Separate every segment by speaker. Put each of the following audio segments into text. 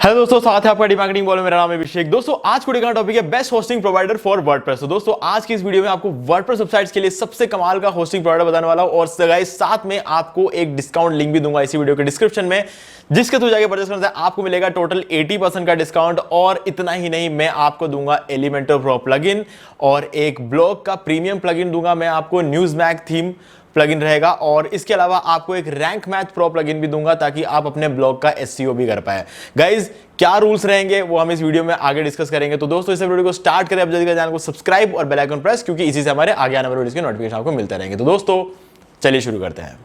Speaker 1: Hello दोस्तों, साथ है आपका डी मार्केटिंग बोलो। मेरा नाम है अभिषेक। दोस्तों आज को का टॉपिक है best hosting provider for WordPress. तो दोस्तों आज की इस वीडियो में आपको वर्डप्रेस वेबसाइट्स के लिए सबसे कमाल का होस्टिंग प्रोवाइडर बताने वाला हूं और गाइस साथ में आपको एक डिस्काउंट लिंक भी दूंगा इसी वीडियो के डिस्क्रिप्शन में, जिसके थ्रू जाके परचेस करना है आपको मिलेगा टोटल 80% का डिस्काउंट। और इतना ही नहीं, मैं आपको दूंगा एलिमेंटर प्रो प्लगइन और एक ब्लॉग का प्रीमियम प्लगइन दूंगा। मैं आपको न्यूज़मैग थीम प्लगइन रहेगा और इसके अलावा आपको एक रैंक मैथ प्रो प्लगइन भी दूंगा ताकि आप अपने ब्लॉग का एसईओ भी कर पाए। गाइज क्या रूल्स रहेंगे वो हम इस वीडियो में आगे डिस्कस करेंगे। तो दोस्तों इस वीडियो को स्टार्ट करें, अब जल्दी चैनल को सब्सक्राइब और बेल आइकन प्रेस, क्योंकि इसी से हमारे आगे आने वाले वीडियोस के नोटिफिकेशन आपको मिलते रहेंगे। तो दोस्तों चलिए शुरू करते हैं।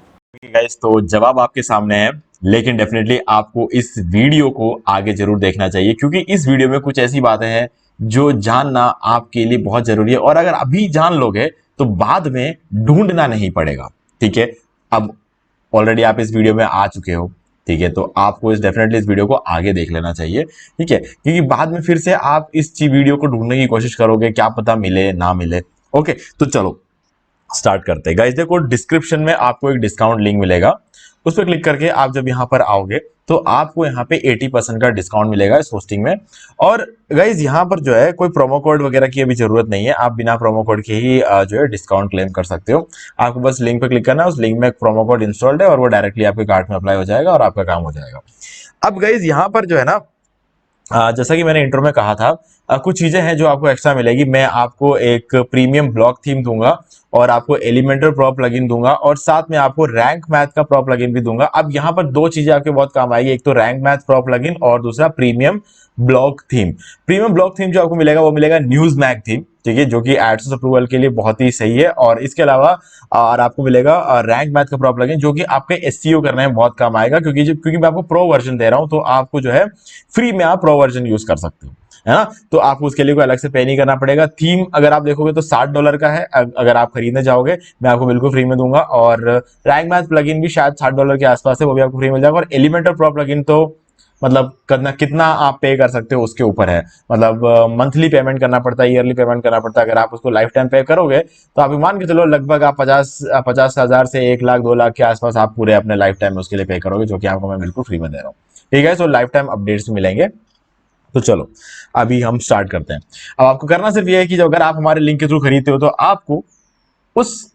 Speaker 1: गाइज तो जवाब आपके सामने है, लेकिन डेफिनेटली आपको इस वीडियो को आगे जरूर देखना चाहिए, क्योंकि इस वीडियो में कुछ ऐसी बातें हैं जो जानना आपके लिए बहुत जरूरी है। और अगर अभी जान लोगे तो बाद में ढूंढना नहीं पड़ेगा। ठीक है, अब ऑलरेडी आप इस वीडियो में आ चुके हो, ठीक है, तो आपको डेफिनेटली इस वीडियो को आगे देख लेना चाहिए। ठीक है, क्योंकि बाद में फिर से आप इस वीडियो को ढूंढने की कोशिश करोगे, क्या पता मिले ना मिले। ओके, तो चलो स्टार्ट करते हैं। गाइस देखो, डिस्क्रिप्शन में आपको एक डिस्काउंट लिंक मिलेगा, उस पर क्लिक करके आप जब यहाँ पर आओगे तो आपको यहाँ पे 80% का डिस्काउंट मिलेगा इस होस्टिंग में। और गाइज यहाँ पर जो है कोई प्रोमो कोड वगैरह की अभी जरूरत नहीं है, आप बिना प्रोमो कोड के ही जो है डिस्काउंट क्लेम कर सकते हो। आपको बस लिंक पे क्लिक करना है, उस लिंक में एक प्रोमो कोड इंस्टॉल्ड है और वो डायरेक्टली आपके कार्ट में अप्लाई हो जाएगा और आपका काम हो जाएगा। अब गाइज यहाँ पर जो है ना, जैसा कि मैंने इंट्रो में कहा था, कुछ चीजें हैं जो आपको एक्स्ट्रा मिलेगी। मैं आपको एक प्रीमियम ब्लॉक थीम दूंगा और आपको एलिमेंटर प्रो प्लगइन दूंगा और साथ में आपको रैंक मैथ का प्रो प्लगइन भी दूंगा। अब यहाँ पर दो चीजें आपके बहुत काम आएगी, एक तो रैंक मैथ प्रो प्लगइन और दूसरा premium block theme. Premium block theme जो आपको मिलेगा वो मिलेगा न्यूज मैग थीम, ठीक है, जो कि एडसेंस अप्रूवल के लिए बहुत ही सही है। और इसके अलावा और आपको मिलेगा रैंक मैथ का प्रो प्लगइन, जो कि आपके एसईओ करने में बहुत काम आएगा, क्योंकि मैं आपको प्रो वर्जन दे रहा हूं, तो आपको जो है फ्री में आप प्रो वर्जन यूज कर सकते हो, है ना। तो आपको उसके लिए कोई अलग से पे नहीं करना पड़ेगा। थीम अगर आप देखोगे तो $60 का है, अगर आप खरीदने जाओगे मैं आपको बिल्कुल फ्री में दूंगा। और रैंक मैथ प्लगइन भी शायद $60 के आसपास है, वो भी आपको फ्री मिल जाएगा। और एलिमेंटर प्रो प्लगइन तो मतलब कितना आप पे कर सकते हो उसके ऊपर है, मतलब मंथली पेमेंट करना पड़ता है, ईयरली पेमेंट करना पड़ता है। अगर आप उसको लाइफ टाइम पे करोगे तो आप मान के चलो लगभग आप 50,000 से 1 लाख 2 लाख के आसपास आप पूरे अपने लाइफ टाइम में उसके लिए पे करोगे, जो कि आपको मैं बिल्कुल फ्री में दे रहा हूँ। ठीक है, तो लाइफ टाइम अपडेट्स मिलेंगे। तो चलो अभी हम स्टार्ट करते हैं। अब आपको करना सिर्फ ये है कि जब अगर आप हमारे लिंक के थ्रू खरीदते हो तो आपको उस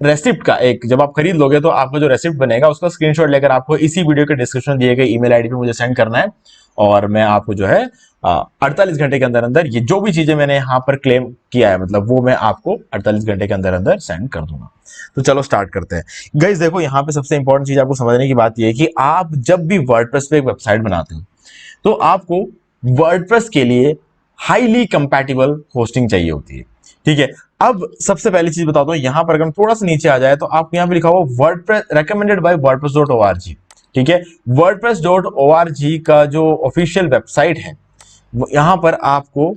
Speaker 1: रेसिप्ट का एक, जब आप खरीद लोगे तो आपको जो रेसिप्ट बनेगा उसका स्क्रीनशॉट लेकर आपको इसी वीडियो के डिस्क्रिप्शन दिए गए ईमेल आईडी पे मुझे सेंड करना है। और मैं आपको जो है 48 घंटे के अंदर अंदर ये जो भी चीजें मैंने यहाँ पर क्लेम किया है, मतलब वो मैं आपको 48 घंटे के अंदर अंदर सेंड कर दूंगा। तो चलो स्टार्ट करते हैं। गाइस देखो, यहाँ पे सबसे इंपॉर्टेंट चीज आपको समझने की बात यह है कि आप जब भी वर्डप्रेस पे एक वेबसाइट बनाते हो तो आपको वर्डप्रेस के लिए हाईली कंपैटिबल होस्टिंग चाहिए होती है। ठीक है, अब सबसे पहली चीज बताता हूं, यहां पर अगर हम थोड़ा सा नीचे आ जाए तो आप यहां पे लिखा हुआ वर्डप्रेस रेकमेंडेड बाय wordpress.org। ठीक है, wordpress.org का जो ऑफिशियल वेबसाइट है यहां पर आपको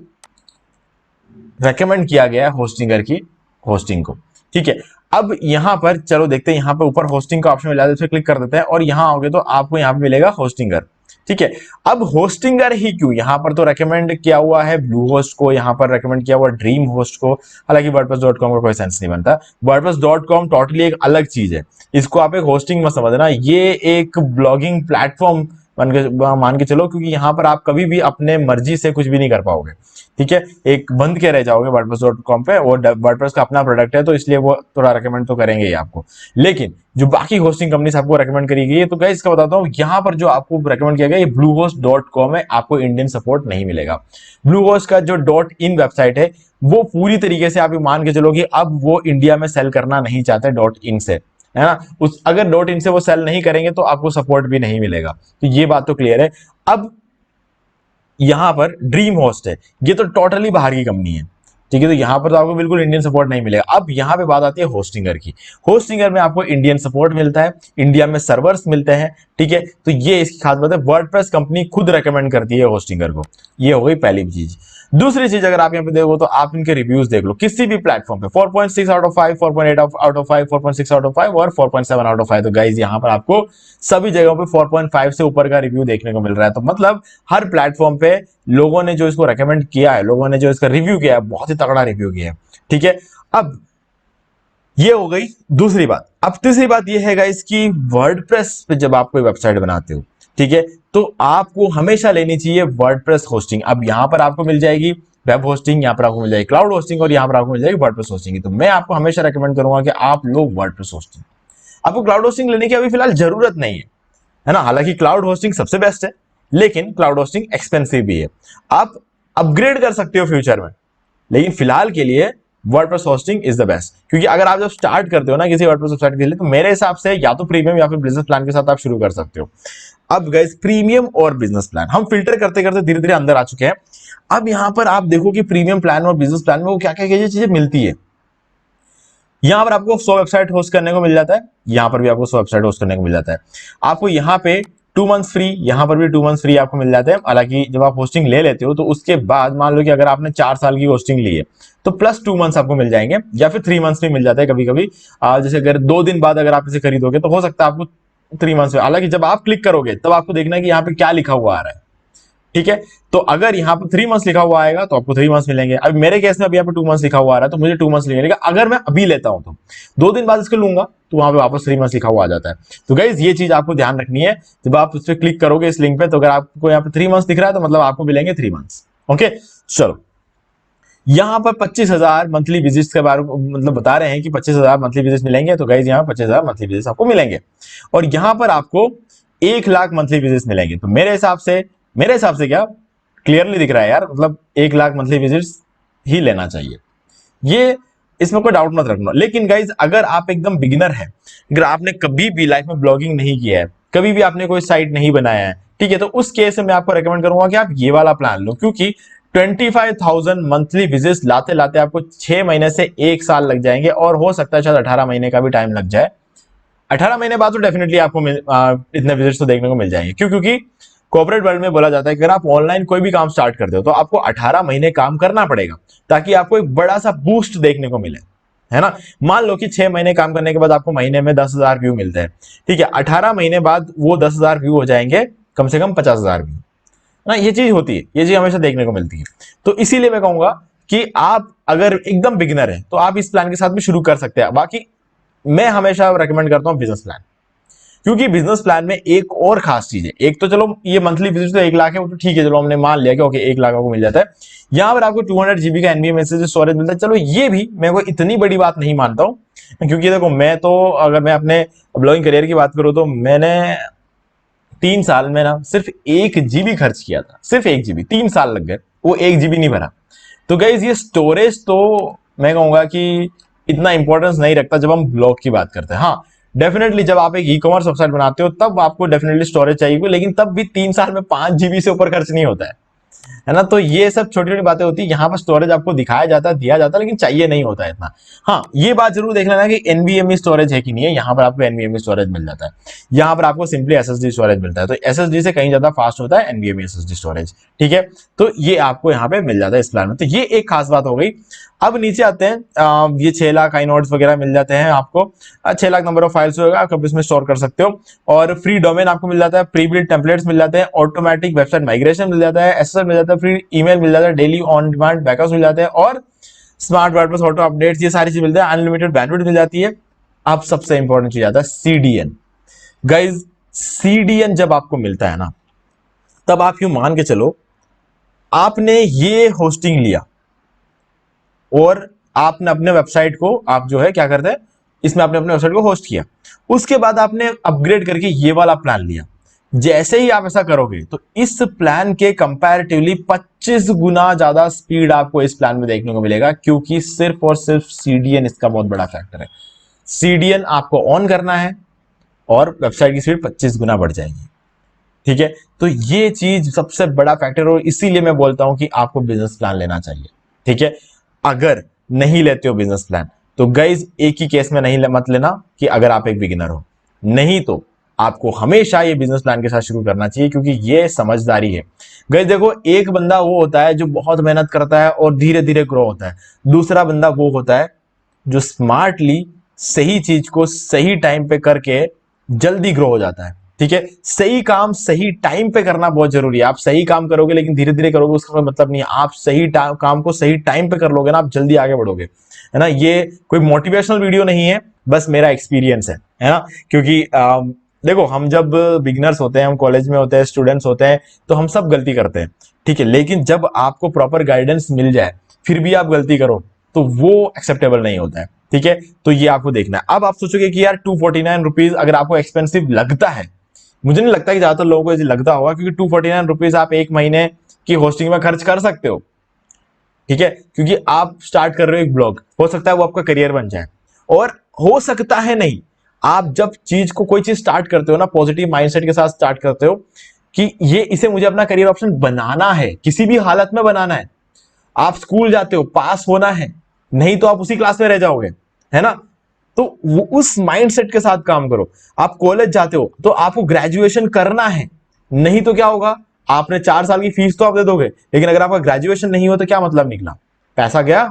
Speaker 1: रेकमेंड किया गया है होस्टिंगर की होस्टिंग को। ठीक है, अब यहां पर चलो देखते हैं, यहां पर ऊपर होस्टिंग का ऑप्शन मिला है, उस पर क्लिक कर देते हैं और यहां आओगे तो आपको यहां पे मिलेगा होस्टिंगर। ठीक है, अब होस्टिंगर ही क्यों, यहां पर तो रेकमेंड किया हुआ है ब्लू होस्ट को, यहां पर रेकमेंड किया हुआ ड्रीम होस्ट को। हालांकि वर्डप्रेस.com का कोई सेंस नहीं बनता। वर्डप्रेस.com टोटली एक अलग चीज है, इसको आप एक होस्टिंग मत समझना, ये एक ब्लॉगिंग प्लेटफॉर्म मान के चलो, क्योंकि यहां पर आप कभी भी अपने मर्जी से कुछ भी नहीं कर पाओगे। ठीक है, एक बंद के रह जाओगे वर्डप्रेस.com पे। वो वर्डप्रेस का अपना प्रोडक्ट है तो इसलिए वो थोड़ा रेकमेंड तो करेंगे ही आपको, लेकिन जो बाकी होस्टिंग कंपनीज आपको रेकमेंड करेगी है, तो गाइस इसका बताता हूं, यहां पर जो आपको रेकमेंड किया गया ये bluehost.com है, आपको इंडियन सपोर्ट नहीं मिलेगा। ब्लूहोस्ट का जो .in वेबसाइट है वो पूरी तरीके से आप मान के चलो कि अब वो इंडिया में सेल करना नहीं चाहते .in से, है ना। उस अगर .in से वो सेल नहीं करेंगे तो आपको सपोर्ट भी नहीं मिलेगा, तो ये बात तो क्लियर है। अब यहां पर ड्रीम होस्ट है, ये तो टोटली बाहर की कंपनी है। ठीक है, तो यहां पर तो आपको बिल्कुल इंडियन सपोर्ट नहीं मिलेगा। अब यहां पे बात आती है होस्टिंगर की। होस्टिंगर में आपको इंडियन सपोर्ट मिलता है, इंडिया में सर्वर्स मिलते हैं। ठीक है, तो ये इसकी खास बात है, वर्डप्रेस कंपनी खुद रेकमेंड करती है होस्टिंगर को। ये हो गई पहली चीज। दूसरी चीज, अगर आप यहाँ पे देखो तो आप इनके रिव्यूज देख लो किसी भी प्लेटफॉर्म पे, 4.6 out of 5, 4.8 out of 5, 4.6 out of 5 और 4.7 आउट ऑफ 5। तो गाइज यहाँ पर आपको सभी जगहों पे 4.5 से ऊपर का रिव्यू देखने को मिल रहा है। तो मतलब हर प्लेटफॉर्म पे लोगों ने जो इसको रेकमेंड किया है, लोगों ने जो इसका रिव्यू किया है, बहुत ही तगड़ा रिव्यू किया है। ठीक है, अब ये हो गई दूसरी बात। अब तीसरी बात ये है गाइस कि वर्डप्रेस पे जब आप कोई वेबसाइट बनाते हो ठीक है, तो आपको हमेशा लेनी चाहिए वर्डप्रेस होस्टिंग। अब यहां पर आपको मिल जाएगी वेब होस्टिंग, यहां पर आपको मिल जाएगी क्लाउड होस्टिंग, और यहां पर आपको मिल जाएगी वर्डप्रेस होस्टिंग। तो मैं आपको हमेशा रेकमेंड करूंगा कि आप लो वर्डप्रेस होस्टिंग। आपको क्लाउड होस्टिंग लेने की अभी फिलहाल जरूरत नहीं है ना। हालांकि क्लाउड होस्टिंग सबसे बेस्ट है, लेकिन क्लाउड होस्टिंग एक्सपेंसिव भी है। आप अपग्रेड कर सकते हो फ्यूचर में, लेकिन फिलहाल के लिए WordPress hosting is the best. क्योंकि अगर आप जब स्टार्ट करते हो ना किसी वर्डप्रेस वेबसाइट के लिए, तो मेरे हिसाब से या तो प्रीमियम या फिर बिजनेस प्लान के साथ आप शुरू कर सकते हो। अब गाइस, प्रीमियम और बिजनेस प्लान हम फिल्टर करते करते धीरे धीरे अंदर आ चुके हैं। अब यहां पर आप देखो कि प्रीमियम प्लान और बिजनेस प्लान में वो क्या क्या चीजें मिलती है। यहां पर आपको 100 वेबसाइट होस्ट करने को मिल जाता है, यहां पर भी आपको 100 वेबसाइट होस्ट करने को मिल जाता है। आपको यहां पे 2 मंथ्स फ्री, यहां पर भी 2 मंथ्स फ्री आपको मिल जाते हैं। हालांकि जब आप होस्टिंग ले लेते हो तो उसके बाद मान लो कि अगर आपने 4 साल की होस्टिंग ली है तो प्लस 2 मंथ्स आपको मिल जाएंगे, या फिर 3 मंथ्स भी मिल जाता है कभी कभी। जैसे अगर 2 दिन बाद अगर आप इसे खरीदोगे तो हो सकता है आपको 3 मंथ्स में। हालांकि जब आप क्लिक करोगे तब आपको देखना है कि यहाँ पे क्या लिखा हुआ आ रहा है। ठीक है, तो अगर यहाँ पर 3 मंथ्स लिखा हुआ आएगा तो आपको 3 मंथ्स मिलेंगे। अब मेरे केस में अभी यहाँ पे 2 मंथ्स लिखा हुआ आ रहा है तो मुझे 2 मंथ्स मिलेगा। अगर मैं अभी लेता हूं तो 2 दिन बाद इसको लूंगा तो वहां पे वापस 3 मंथ्स लिखा हुआ आ जाता है। तो गाइज ये चीज आपको ध्यान रखनी है जब आप उस पर क्लिक करोगे इस लिंक पे। तो अगर आपको यहाँ पे 3 मंथ्स दिख रहा है तो मतलब आपको मिलेंगे 3 मंथ्स। ओके, चलो यहां पर 25,000 मंथली विजिट्स के बारे में मतलब बता रहे हैं कि 25,000 मंथली विजिट्स मिलेंगे। तो गाइज यहाँ 25,000 मंथली विजिट्स आपको मिलेंगे, और यहां पर आपको 1 लाख मंथली विजिट्स मिलेंगे। तो मेरे हिसाब से क्या क्लियरली दिख रहा है यार, मतलब 1 लाख मंथली विजिट्स ही लेना चाहिए, ये इसमें कोई डाउट मत रखना। लेकिन गाइज अगर आप एकदम बिगिनर है, अगर आपने कभी भी लाइफ में ब्लॉगिंग नहीं किया है, कभी भी आपने कोई साइट नहीं बनाया है, ठीक है, तो उस केस में मैं आपको रेकमेंड करूंगा कि आप ये वाला प्लान लो। क्योंकि 25,000 मंथली विजिट्स लाते लाते आपको 6 महीने से 1 साल लग जाएंगे, और हो सकता है शायद 18 महीने का भी टाइम लग जाए। 18 महीने बाद तो डेफिनेटली आपको इतने विजिट्स तो देखने को मिल जाएंगे। क्योंकि कॉर्पोरेट वर्ल्ड में बोला जाता है कि अगर आप ऑनलाइन कोई भी काम स्टार्ट करते हो तो आपको 18 महीने काम करना पड़ेगा, ताकि आपको एक बड़ा सा बूस्ट देखने को मिले, है ना। मान लो कि 6 महीने काम करने के बाद आपको महीने में 10,000 व्यू मिलते हैं, ठीक है, 18 महीने बाद वो 10,000 व्यू हो जाएंगे कम से कम 50,000 व्यू, ना। ये चीज होती है, ये चीज हमेशा देखने को मिलती है। तो इसीलिए मैं कहूंगा कि आप अगर एकदम बिगिनर है तो आप इस प्लान के साथ भी शुरू कर सकते हैं। बाकी मैं हमेशा रेकमेंड करता हूं बिजनेस प्लान, क्योंकि बिजनेस प्लान में एक और खास चीज है। एक तो चलो ये मंथली विजिट तो 1 लाख है, वो तो ठीक है, चलो हमने मान लिया कि ओके 1 लाख आपको मिल जाता है। यहां पर आपको 200 GB का एनवीएम मैसेज स्टोरेज मिलता है। चलो ये भी मैं कोई इतनी बड़ी बात नहीं मानता हूं, क्योंकि देखो मैं तो अगर मैं अपने ब्लॉगिंग करियर की बात करूं तो मैंने 3 साल में ना सिर्फ 1 GB खर्च किया था, सिर्फ 1 GB, 3 साल लग गए, वो 1 GB नहीं भरा। तो गाइज ये स्टोरेज तो मैं कहूंगा कि इतना इंपॉर्टेंस नहीं रखता जब हम ब्लॉग की बात करते हैं। हाँ डेफिनेटली जब आप एक ई कॉमर्स वेबसाइट बनाते हो तब आपको डेफिनेटली स्टोरेज चाहिए, लेकिन तब भी 3 साल में 5 GB से ऊपर खर्च नहीं होता है ना। तो ये सब छोटी छोटी बातें होती है। यहाँ पर स्टोरेज आपको दिखाया जाता है, दिया जाता है, लेकिन चाहिए नहीं होता है इतना। हाँ ये बात जरूर देख लेना कि एनवीएमई स्टोरेज है कि नहीं है। यहाँ पर आपको एनवीएमई स्टोरेज मिल जाता है, यहाँ पर आपको सिंपली एसएसडी स्टोरेज मिलता है। तो एसएसडी से कहीं ज्यादा फास्ट होता है एनवीएमई एसएसडी स्टोरेज, ठीक है। तो ये आपको यहाँ पे मिल जाता है इस प्लान में। तो ये एक खास बात हो गई। अब नीचे आते हैं, ये 6 लाख आइनोड्स वगैरह मिल जाते हैं आपको, 6 लाख नंबर ऑफ फाइल्स होगा, आप इसमें स्टोर कर सकते हो। और फ्री डोमेन आपको मिल जाता है, प्री बिल्ट टेम्पलेट्स मिल जाते हैं, ऑटोमेटिक वेबसाइट माइग्रेशन मिल जाता है, एसएसएल मिल जाता है, फ्री ईमेल मिल जाता है, डेली ऑन डिमांड बैकअप्स मिल जाते हैं, और स्मार्ट वर्डप्रेस ऑटो अपडेट्स, ये सारी चीज मिलते हैं। अनलिमिटेड बैंडविड्थ मिल जाती है। अब सबसे इंपॉर्टेंट चीज आता है सीडीएन। गाइज सीडीएन जब आपको मिलता है ना, तब आप यूं मान के चलो आपने ये होस्टिंग लिया और आपने अपने वेबसाइट को आप जो है क्या करते हैं, इसमें आपने अपने वेबसाइट को होस्ट किया, उसके बाद आपने अपग्रेड करके ये वाला प्लान लिया। जैसे ही आप ऐसा करोगे तो इस प्लान के कंपैरेटिवली 25 गुना ज्यादा स्पीड आपको इस प्लान में देखने को मिलेगा, क्योंकि सिर्फ और सिर्फ सीडीएन इसका बहुत बड़ा फैक्टर है। सीडीएन आपको ऑन करना है और वेबसाइट की स्पीड 25 गुना बढ़ जाएगी, ठीक है। तो ये चीज सबसे बड़ा फैक्टर, और इसीलिए मैं बोलता हूं कि आपको बिजनेस प्लान लेना चाहिए, ठीक है। अगर नहीं लेते हो बिजनेस प्लान तो गाइज एक ही केस में नहीं मत लेना कि अगर आप एक बिगिनर हो, नहीं तो आपको हमेशा ये बिजनेस प्लान के साथ शुरू करना चाहिए, क्योंकि ये समझदारी है। गाइज देखो एक बंदा वो होता है जो बहुत मेहनत करता है और धीरे धीरे ग्रो होता है, दूसरा बंदा वो होता है जो स्मार्टली सही चीज को सही टाइम पे करके जल्दी ग्रो हो जाता है, ठीक है। सही काम सही टाइम पे करना बहुत जरूरी है। आप सही काम करोगे लेकिन धीरे धीरे करोगे उसका कोई मतलब नहीं है। आप सही काम को सही टाइम पे कर लोगे ना, आप जल्दी आगे बढ़ोगे, है ना। ये कोई मोटिवेशनल वीडियो नहीं है, बस मेरा एक्सपीरियंस है ना। क्योंकि देखो हम जब बिगिनर्स होते हैं, हम कॉलेज में होते हैं, स्टूडेंट्स होते हैं, तो हम सब गलती करते हैं, ठीक है। लेकिन जब आपको प्रॉपर गाइडेंस मिल जाए फिर भी आप गलती करो तो वो एक्सेप्टेबल नहीं होता है, ठीक है। तो ये आपको देखना है। अब आप सोचोगे कि यार 249 रुपीज अगर आपको एक्सपेंसिव लगता है, मुझे नहीं लगता कि ज्यादातर लोगों को ऐसे लगता होगा, क्योंकि 249 रुपीज आप एक महीने की होस्टिंग में खर्च कर सकते हो, ठीक है। क्योंकि आप स्टार्ट कर रहे हो एक ब्लॉग, हो सकता है वो आपका करियर बन जाए, और हो सकता है नहीं। आप जब चीज को कोई चीज स्टार्ट करते हो ना, पॉजिटिव माइंडसेट के साथ स्टार्ट करते हो कि ये इसे मुझे अपना करियर ऑप्शन बनाना है, किसी भी हालत में बनाना है। आप स्कूल जाते हो, पास होना है, नहीं तो आप उसी क्लास में रह जाओगे, है ना। तो वो उस माइंडसेट के साथ काम करो। आप कॉलेज जाते हो तो आपको ग्रेजुएशन करना है, नहीं तो क्या होगा, आपने 4 साल की फीस तो आप दे दोगे, लेकिन अगर आपका ग्रेजुएशन नहीं हो तो क्या मतलब निकला, पैसा गया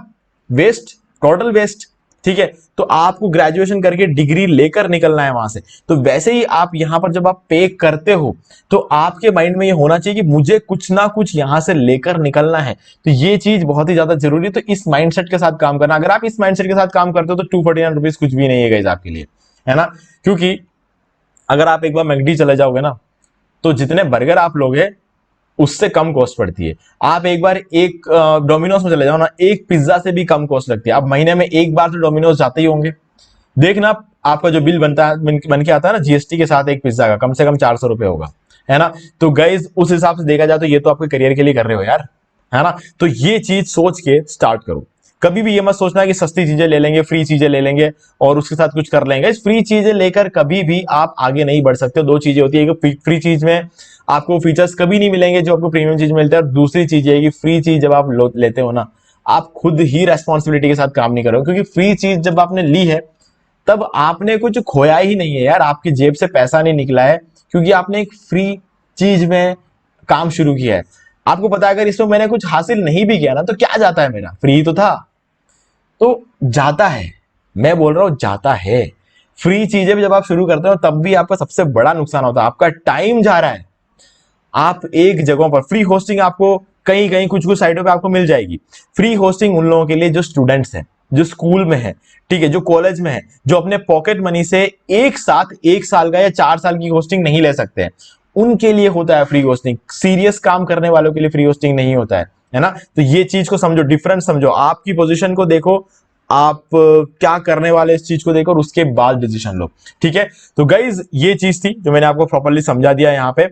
Speaker 1: वेस्ट, टोटल वेस्ट, ठीक है। तो आपको ग्रेजुएशन करके डिग्री लेकर निकलना है वहां से। तो वैसे ही आप यहां पर जब आप पे करते हो तो आपके माइंड में ये होना चाहिए कि मुझे कुछ ना कुछ यहां से लेकर निकलना है। तो ये चीज बहुत ही ज्यादा जरूरी है। तो इस माइंडसेट के साथ काम करना, अगर आप इस माइंडसेट के साथ काम करते हो तो 249 रुपीज कुछ भी नहीं है गाइस आपके लिए, है ना। क्योंकि अगर आप एक बार मैकडी चले जाओगे ना, तो जितने बर्गर आप लोगे उससे कम कॉस्ट पड़ती है। आप एक बार एक डोमिनोज में चले जाओ ना, एक पिज्जा से भी कम कॉस्ट लगती है। आप महीने में एक बार तो डोमिनोज जाते ही होंगे, देखना आपका जो बिल बनता है, बन के आता है ना जीएसटी के साथ, एक पिज्जा का कम से कम 400 रुपए होगा, है ना। तो गाइज उस हिसाब से देखा जाए तो ये तो आपके करियर के लिए कर रहे हो यार, है ना। तो ये चीज सोच के स्टार्ट करो। कभी भी ये मत सोचना कि सस्ती चीजें ले लेंगे, फ्री चीजें ले लेंगे और उसके साथ कुछ कर लेंगे। फ्री चीजें लेकर कभी भी आप आगे नहीं बढ़ सकते। दो चीजें होती है कि फ्री चीज में आपको फीचर्स कभी नहीं मिलेंगे जो आपको प्रीमियम चीज मिलता है, और दूसरी चीज है कि फ्री चीज जब आप लेते हो ना, आप खुद ही रेस्पॉन्सिबिलिटी के साथ काम नहीं करोगे, क्योंकि फ्री चीज जब आपने ली है तब आपने कुछ खोया ही नहीं है यार, आपकी जेब से पैसा नहीं निकला है, क्योंकि आपने एक फ्री चीज में काम शुरू किया है। आपको पता है अगर इसमें मैंने कुछ हासिल नहीं भी किया ना तो क्या जाता है, मेरा फ्री तो था। तो जाता है, मैं बोल रहा हूं जाता है। फ्री चीजें भी जब आप शुरू करते हो तब भी आपका सबसे बड़ा नुकसान होता है, आपका टाइम जा रहा है। आप एक जगहों पर फ्री होस्टिंग आपको कहीं कहीं कुछ कुछ साइटों पे आपको मिल जाएगी। फ्री होस्टिंग उन लोगों के लिए जो स्टूडेंट्स हैं, जो स्कूल में है, ठीक है, जो कॉलेज में है, जो अपने पॉकेट मनी से एक साथ 1 साल का या 4 साल की होस्टिंग नहीं ले सकते हैं, उनके लिए होता है फ्री होस्टिंग। सीरियस काम करने वालों के लिए फ्री होस्टिंग नहीं होता है ना। तो ये चीज को समझो, डिफरेंस समझो, आपकी पोजीशन को देखो, आप क्या करने वाले इस चीज को देखो और उसके बाद डिसीजन लो, ठीक है। तो गाइज ये चीज थी जो मैंने आपको प्रॉपर्ली समझा दिया यहाँ पे।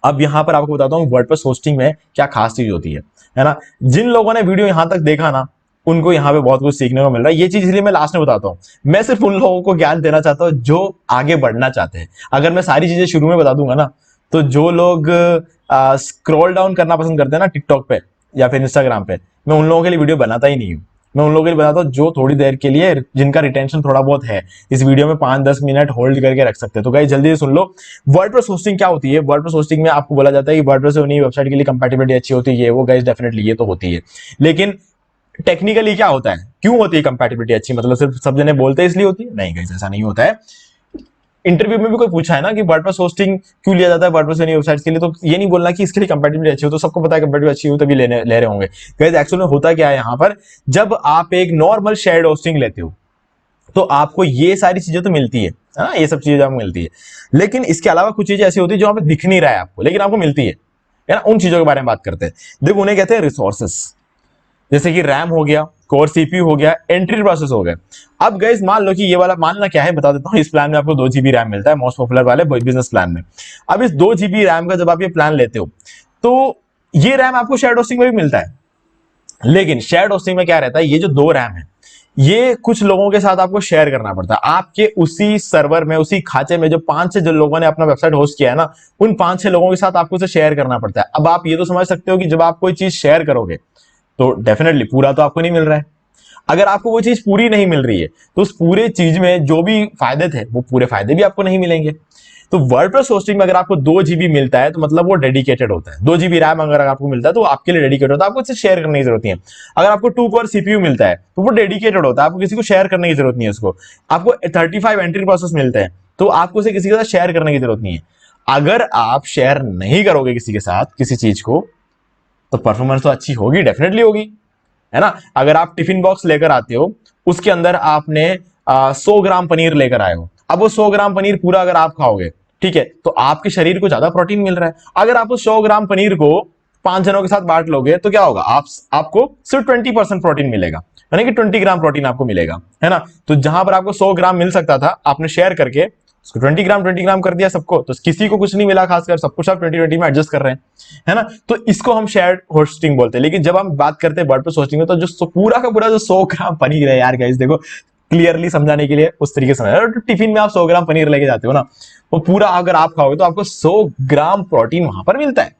Speaker 1: अब यहां पर आपको बताता हूं वर्डप्रेस होस्टिंग में क्या खास चीज होती है ना। जिन लोगों ने वीडियो यहां तक देखा ना, उनको यहां पे बहुत कुछ सीखने को मिल रहा है। ये चीज इसलिए मैं लास्ट में बताता हूं, मैं सिर्फ उन लोगों को ज्ञान देना चाहता हूं जो आगे बढ़ना चाहते हैं। अगर मैं सारी चीजें शुरू में बता दूंगा ना, तो जो लोग स्क्रॉल डाउन करना पसंद करते हैं ना टिकटॉक पे या फिर इंस्टाग्राम पे, मैं उन लोगों के लिए वीडियो बनाता ही नहीं हूं। मैं उन लोगों के लिए बताता हूं जो थोड़ी देर के लिए, जिनका रिटेंशन थोड़ा बहुत है, इस वीडियो में 5-10 मिनट होल्ड करके रख सकते हैं। तो गाइस जल्दी से सुन लो, वर्डप्रेस होस्टिंग क्या होती है। वर्डप्रेस होस्टिंग में आपको बोला जाता है कि वर्डप्रेस से उन्हीं वेबसाइट के लिए कंपैटिबिलिटी अच्छी होती है, वो गाइस डेफिनेटली ये तो होती है। लेकिन टेक्निकली क्या होता है, क्यों होती है कंपैटिबिलिटी अच्छी, मतलब सिर्फ सब जने बोलते हैं इसलिए होती है? नहीं गाइस, ऐसा नहीं होता है। इंटरव्यू में भी कोई पूछा है ना कि वर्डप्रेस होस्टिंग क्यों लिया जाता है वर्डप्रेस वेबसाइट के लिए, तो ये नहीं बोलना कि इसके लिए कंपैटिबिलिटी अच्छी हो, तो सबको पता है कंपैटिबिलिटी अच्छी हो तभी ले रहे होंगे। गाइस एक्चुअली में होता क्या है यहाँ पर, जब आप एक नॉर्मल शेयर्ड होस्टिंग लेते हो तो आपको ये सारी चीजें तो मिलती है ना, ये सब चीजें आपको मिलती है। लेकिन इसके अलावा कुछ चीजें ऐसी होती है जो आपको दिख नहीं रहा है आपको, लेकिन आपको मिलती है ना। उन चीजों के बारे में बात करते हैं। देखो उन्हें कहते हैं रिसोर्सेस, जैसे कि रैम हो गया, कोर सीपीयू हो गया, एंट्री प्रोसेस हो गया। अब गाइस मान लो कि ये वाला, मानना क्या है बता देता हूँ। इस प्लान में आपको 2 GB रैम मिलता है, मोस्ट पॉपुलर वाले बिजनेस प्लान में। अब इस 2 GB रैम का जब आप ये प्लान लेते हो तो ये रैम आपको शेयर्ड होस्टिंग में भी मिलता है। लेकिन शेयर्ड होस्टिंग में क्या रहता है, ये जो 2 रैम है ये कुछ लोगों के साथ आपको शेयर करना पड़ता है। आपके उसी सर्वर में, उसी खांचे में जो 5-6 जो लोगों ने अपना वेबसाइट होस्ट किया है ना, उन 5-6 लोगों के साथ आपको उसे शेयर करना पड़ता है। अब आप ये तो समझ सकते हो कि जब आप कोई चीज शेयर करोगे तो डेफिनेटली पूरा तो आपको नहीं मिल रहा है। अगर आपको वो चीज पूरी नहीं मिल रही है तो उस पूरे चीज में जो भी फायदे थे वो पूरे फायदे भी आपको नहीं मिलेंगे। तो वर्डप्रेस होस्टिंग में अगर आपको 2 GB मिलता है तो मतलब वो डेडिकेटेड होता है। 2 GB रैम अगर आपको मिलता है तो वो आपके लिए डेडिकेटेड होता है, आपको इसे शेयर करने की जरूरत नहीं है। अगर आपको 2 कोर सीपीयू मिलता है तो वो डेडिकेटेड होता है, आपको किसी को शेयर करने की जरूरत नहीं है उसको। आपको 35 एंट्री प्रोसेस मिलते हैं तो आपको उसे किसी के साथ शेयर करने की जरूरत नहीं है। अगर आप शेयर नहीं करोगे किसी के साथ किसी चीज को, तो परफॉर्मेंस तो अच्छी होगी, डेफिनेटली होगी, है ना। अगर आप टिफिन बॉक्स लेकर आते हो, उसके अंदर आपने 100 ग्राम पनीर लेकर आए हो, अब वो 100 ग्राम पनीर पूरा अगर आप खाओगे, ठीक है, तो आपके शरीर को ज्यादा प्रोटीन मिल रहा है। अगर आप उस 100 ग्राम पनीर को 5 जनों के साथ बांट लोगे तो क्या होगा, आपको सिर्फ 20% प्रोटीन मिलेगा, यानी कि 20 ग्राम प्रोटीन आपको मिलेगा, है ना। तो जहां पर आपको 100 ग्राम मिल सकता था, आपने शेयर करके उसको 20 ग्राम कर दिया सबको, तो किसी को कुछ नहीं मिला, खासकर सब कुछ आप 20-20 में एडजस्ट कर रहे हैं, है ना। तो इसको हम शेयर्ड होस्टिंग बोलते हैं। लेकिन जब हम बात करते हैं वर्डप्रेस होस्टिंग में, तो जो पूरा का पूरा जो 100 ग्राम पनीर है यार गाइस, देखो क्लियरली समझाने के लिए उस तरीके से तो टिफिन में आप 100 ग्राम पनीर लेके जाते हो ना, वो पूरा अगर आप खाओगे तो आपको 100 ग्राम प्रोटीन वहां पर मिलता है।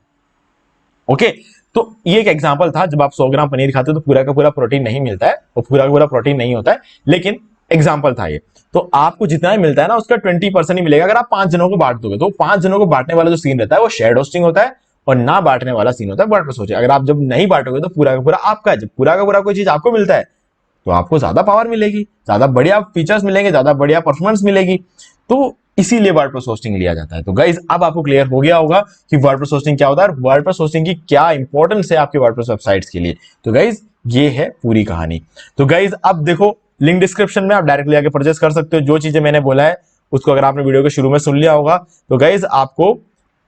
Speaker 1: ओके, तो ये एक एग्जांपल था, जब आप 100 ग्राम पनीर खाते हो तो पूरा का पूरा प्रोटीन नहीं मिलता है, वो पूरा का पूरा प्रोटीन नहीं होता है, लेकिन एग्जांपल था ये। तो आपको जितना ही मिलता है ना, उसका 20% ही मिलेगा अगर आप 5 जनों को बांट दोगे। तो 5 जनों को बांटने वाला जो सीन रहता है वो शेयर्ड होस्टिंग होता है, और ना बांटने वाला सीन होता है वर्डप्रेस होस्टिंग। अगर आप जब नहीं बांटोगे तो पूरा का पूरा आपका है। जब पूरा का पूरा कोई चीज आपको मिलता है तो आपको ज्यादा पावर मिलेगी, ज्यादा बढ़िया फीचर्स मिलेंगे, ज्यादा बढ़िया परफॉर्मेंस मिलेगी। तो इसीलिए वर्डप्रेस होस्टिंग लिया जाता है। तो गाइज अब आपको क्लियर हो गया होगा कि वर्डप्रेस होस्टिंग क्या होता है, वर्डप्रेस होस्टिंग की क्या इंपॉर्टेंस है आपके वर्डप्रेस वेबसाइट्स के लिए। तो गाइज ये है पूरी कहानी। तो गाइज अब देखो, लिंक डिस्क्रिप्शन में आप डायरेक्टली आके परचेस कर सकते हो। जो चीजें मैंने बोला है उसको अगर आपने वीडियो के शुरू में सुन लिया होगा, तो गाइज आपको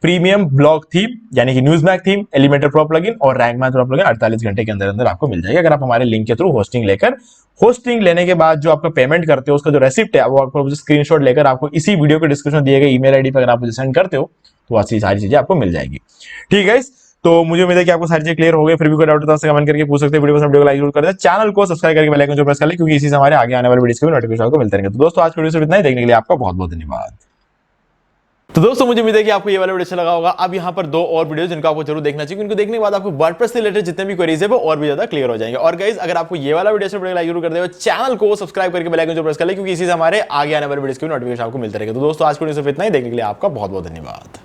Speaker 1: प्रीमियम ब्लॉग थीम यानी कि Newsmag theme, Elementor pro plugin और रैंकमैन प्रो प्लगइन 48 घंटे के अंदर अंदर आपको मिल जाएगी, अगर आप हमारे लिंक के थ्रू होस्टिंग लेकर, होस्टिंग लेने के बाद जो आपका पेमेंट करते हो उसका जो रेसिप्ट है वो आपको स्क्रीनशॉट लेकर आपको इसी वीडियो के डिस्क्रिप्शन दिए गए ईमेल आईडी पर अगर आप सेंड करते हो तो ऐसी सारी चीजें आपको मिल जाएगी। ठीक है, तो मुझे उम्मीद है कि आपको सारी चीजें क्लियर हो गई। फिर भी कोई डाउट होता है कमेंट करके पूछ सकते हैं। वीडियो को लाइक जरूर कर दें, चैनल को सब्सक्राइब करके बेल आइकन जो प्रेस कर लें, क्योंकि इसी से हमारे आगे आने वाले वीडियोस के भी नोटिफिकेशन आपको मिलते रहेंगे। तो दोस्तों आज की वीडियो से इतना ही, देखने के लिए आपका बहुत बहुत धन्यवाद। तो दोस्तों मुझे उम्मीद है कि आपको ये वाला वीडियो अच्छा लगा होगा। अब यहाँ पर 2 और वीडियो जिनको आपको जरूर देखना चाहिए, उनको देखने के बाद आपको वर्डप्रेस से रिलेटेड जितने भी क्वेरीज है वो और भी ज्यादा क्लियर हो जाएंगे। और गाइस अगर आपको ये वाला वीडियो अच्छा लगा, लाइक जरूर कर दें, चैनल को सब्सक्राइब करके बेल आइकन जो प्रेस कर ले, क्योंकि इसी से हमारे आगे आने वाले वीडियोस के भी नोटिफिकेशन आपको मिलते रहेंगे। तो दोस्तों आज की वीडियो सिर्फ इतना ही, देखने के लिए आपका बहुत बहुत धन्यवाद।